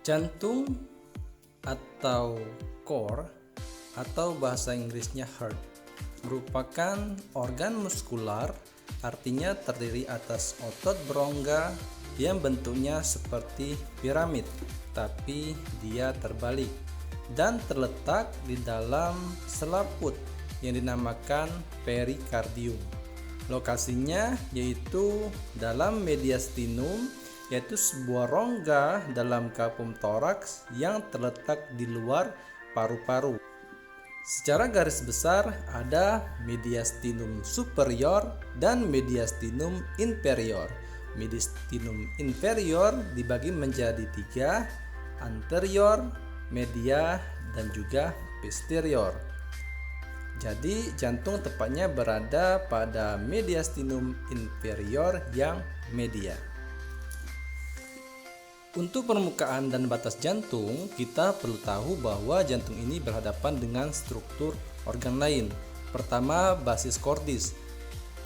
Jantung atau core atau bahasa Inggrisnya heart merupakan organ muskular, artinya terdiri atas otot berongga yang bentuknya seperti piramid, tapi dia terbalik dan terletak di dalam selaput yang dinamakan perikardium. Lokasinya yaitu dalam mediastinum, yaitu sebuah rongga dalam kapum toraks yang terletak di luar paru-paru. Secara garis besar ada mediastinum superior dan mediastinum inferior. Mediastinum inferior dibagi menjadi 3, anterior, media, dan juga posterior. Jadi jantung tepatnya berada pada mediastinum inferior yang media. Untuk permukaan dan batas jantung, kita perlu tahu bahwa jantung ini berhadapan dengan struktur organ lain. Pertama, basis cordis.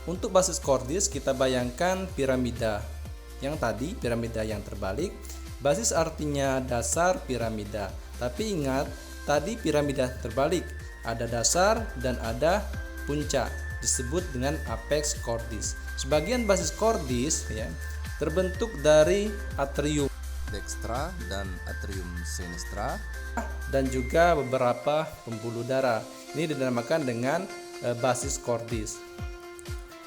Untuk basis cordis kita bayangkan piramida. Yang tadi piramida yang terbalik, basis artinya dasar piramida. Tapi ingat, tadi piramida terbalik, ada dasar dan ada puncak, disebut dengan apex cordis. Sebagian basis cordis terbentuk dari atrium dextra dan atrium sinistra dan juga beberapa pembuluh darah. Ini dinamakan dengan basis cordis.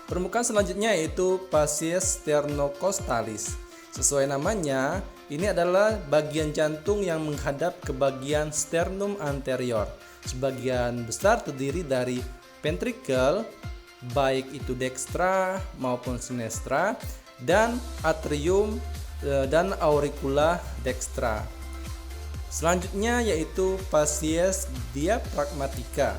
Permukaan selanjutnya yaitu facies sternococcygealis. Sesuai namanya, ini adalah bagian jantung yang menghadap ke bagian sternum anterior. Sebagian besar terdiri dari ventricle, baik itu dextra maupun sinistra, dan atrium dan auricula dextra. Selanjutnya yaitu facies diaphragmatica,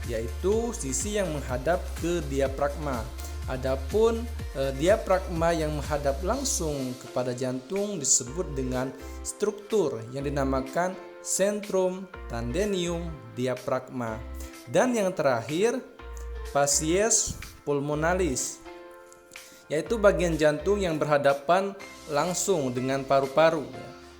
yaitu sisi yang menghadap ke diafragma. Adapun diafragma yang menghadap langsung kepada jantung disebut dengan struktur yang dinamakan centrum tendinium diaphragma. Dan yang terakhir, facies pulmonalis, yaitu bagian jantung yang berhadapan langsung dengan paru-paru.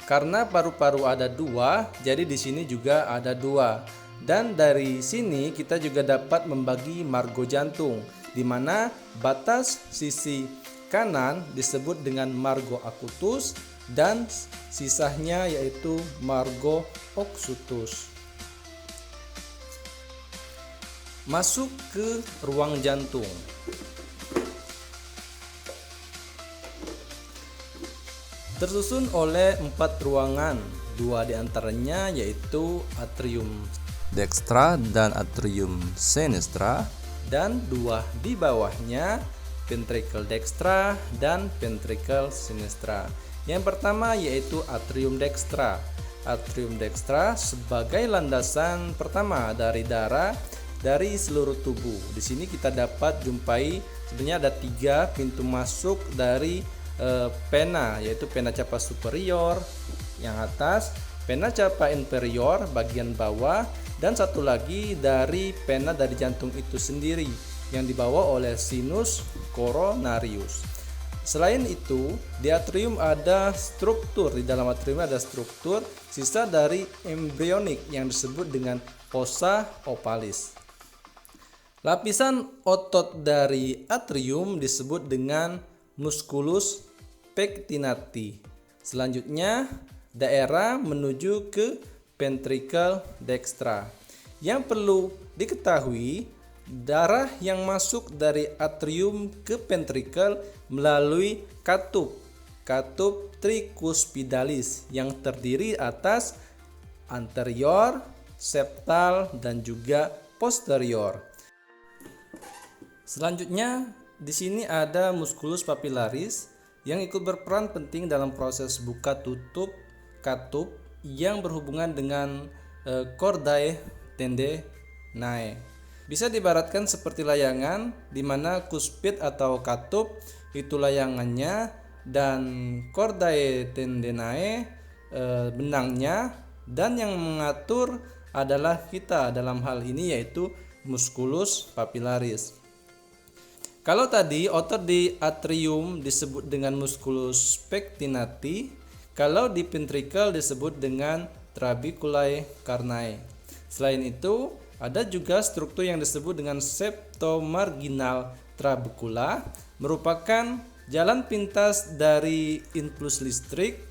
Karena paru-paru ada 2, jadi di sini juga ada 2. Dan dari sini kita juga dapat membagi margo jantung, di mana batas sisi kanan disebut dengan margo acutus dan sisanya yaitu margo occultus. Masuk ke ruang jantung. Tersusun oleh 4 ruangan, 2 diantaranya yaitu atrium dextra dan atrium sinistra, dan 2 di bawahnya ventricle dextra dan ventricle sinistra. Yang pertama yaitu atrium dextra. Atrium dextra sebagai landasan pertama dari darah dari seluruh tubuh. Di sini kita dapat jumpai sebenarnya ada 3 pintu masuk dari pena, yaitu pena capa superior yang atas, pena capa inferior bagian bawah, dan satu lagi dari pena dari jantung itu sendiri yang dibawa oleh sinus coronarius. Selain itu, di atrium ada struktur, di dalam atrium ada struktur sisa dari embrionik yang disebut dengan fossa opalis. Lapisan otot dari atrium disebut dengan musculus pectinati. Selanjutnya, daerah menuju ke ventricle dextra. Yang perlu diketahui, darah yang masuk dari atrium ke ventricle melalui katup tricuspidalis yang terdiri atas anterior, septal, dan juga posterior. Selanjutnya, di sini ada musculus papillaris yang ikut berperan penting dalam proses buka tutup katup yang berhubungan dengan chordae tendineae. Bisa diibaratkan seperti layangan di mana kuspit atau katup itu layangannya dan chordae tendineae benangnya, dan yang mengatur adalah kita dalam hal ini yaitu musculus papillaris. Kalau tadi otot di atrium disebut dengan musculus pectinati, Kalau di ventricle disebut dengan trabeculae carinae. Selain itu, ada juga struktur yang disebut dengan septomarginal trabecula, merupakan jalan pintas dari impuls listrik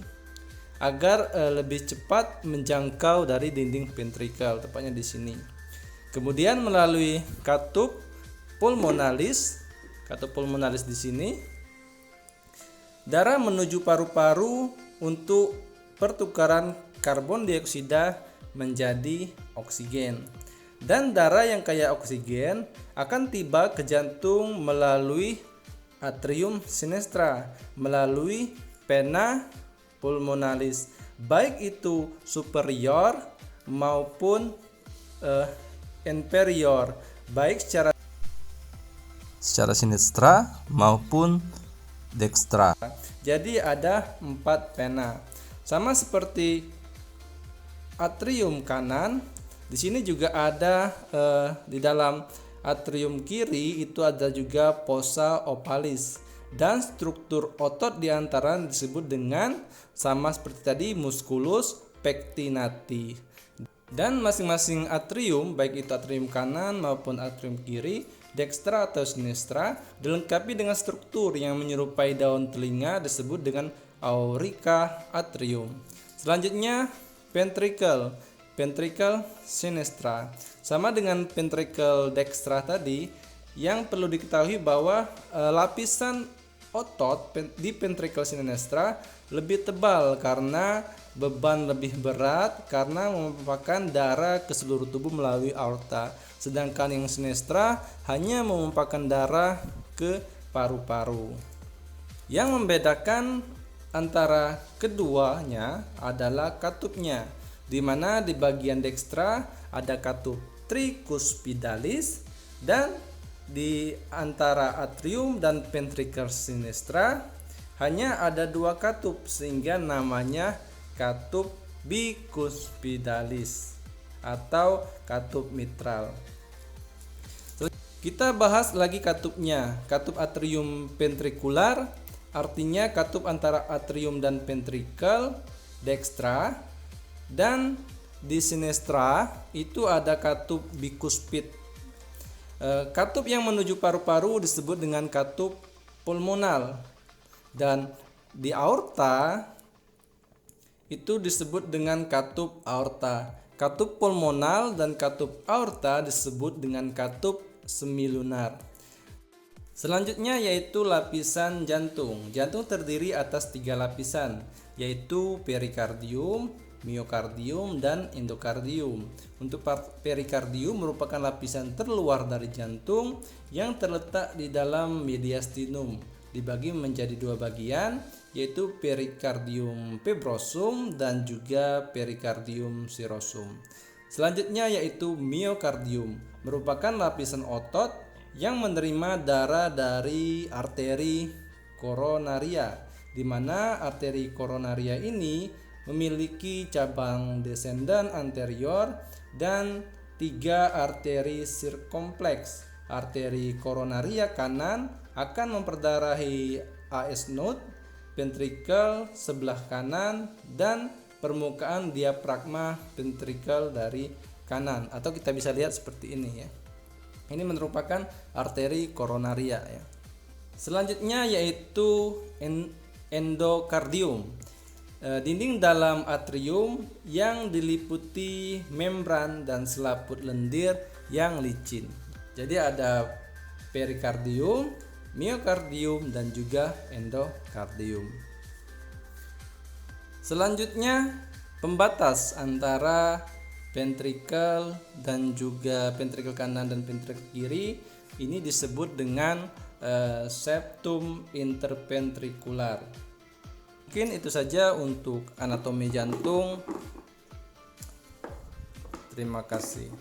agar lebih cepat menjangkau dari dinding ventricle, tepatnya di sini. Kemudian melalui katup pulmonalis di sini, darah menuju paru-paru untuk pertukaran karbon dioksida menjadi oksigen. Dan darah yang kaya oksigen akan tiba ke jantung melalui atrium sinistra, melalui vena pulmonalis, baik itu superior maupun inferior, baik secara sinistra maupun dekstra. Jadi ada 4 vena. Sama seperti atrium kanan, di sini juga ada di dalam atrium kiri itu ada juga fossa opalis, dan struktur otot di antara disebut dengan sama seperti tadi musculus pectinati. Dan masing-masing atrium, baik itu atrium kanan maupun atrium kiri, dekstra atau sinistra, dilengkapi dengan struktur yang menyerupai daun telinga disebut dengan aurica atrium. Selanjutnya ventricle sinistra. Sama dengan ventricle dekstra tadi, yang perlu diketahui bahwa lapisan otot di ventricle sinistra lebih tebal karena beban lebih berat karena memompahkan darah ke seluruh tubuh melalui aorta. Sedangkan yang sinistra hanya memompahkan darah ke paru-paru. Yang membedakan antara keduanya adalah katupnya, di mana di bagian dekstra ada katup tricuspidalis, dan di antara atrium dan ventricle sinistra hanya ada 2 katup sehingga namanya katup bicuspidalis atau katup mitral. Kita bahas lagi katupnya. Katup atrium ventricular artinya katup antara atrium dan ventricle dekstra, dan di sinistra itu ada katup bicuspid. Katup yang menuju paru-paru disebut dengan katup pulmonal, dan di aorta itu disebut dengan katup aorta. Katup pulmonal dan katup aorta disebut dengan katup semilunar. Selanjutnya yaitu lapisan jantung. Jantung terdiri atas 3 lapisan, yaitu perikardium, miokardium, dan endokardium. Untuk perikardium merupakan lapisan terluar dari jantung yang terletak di dalam mediastinum. Dibagi menjadi 2 bagian, yaitu perikardium fibrosum dan juga perikardium serosum. Selanjutnya yaitu miokardium, merupakan lapisan otot yang menerima darah dari arteri koronaria, di mana arteri koronaria ini memiliki cabang descendant anterior dan 3 arteri sirkumfleks. Arteri koronaria kanan akan memperdarahi AS node, ventricle sebelah kanan, dan permukaan diafragma ventricle dari kanan, atau kita bisa lihat seperti ini ya. Ini merupakan arteri koronaria ya. Selanjutnya yaitu endokardium. Dinding dalam atrium yang diliputi membran dan selaput lendir yang licin. Jadi ada perikardium, miokardium, dan juga endokardium. Selanjutnya pembatas antara ventricle dan juga ventricle kanan dan ventricle kiri ini disebut dengan septum interventricular. Mungkin itu saja untuk anatomi jantung. Terima kasih.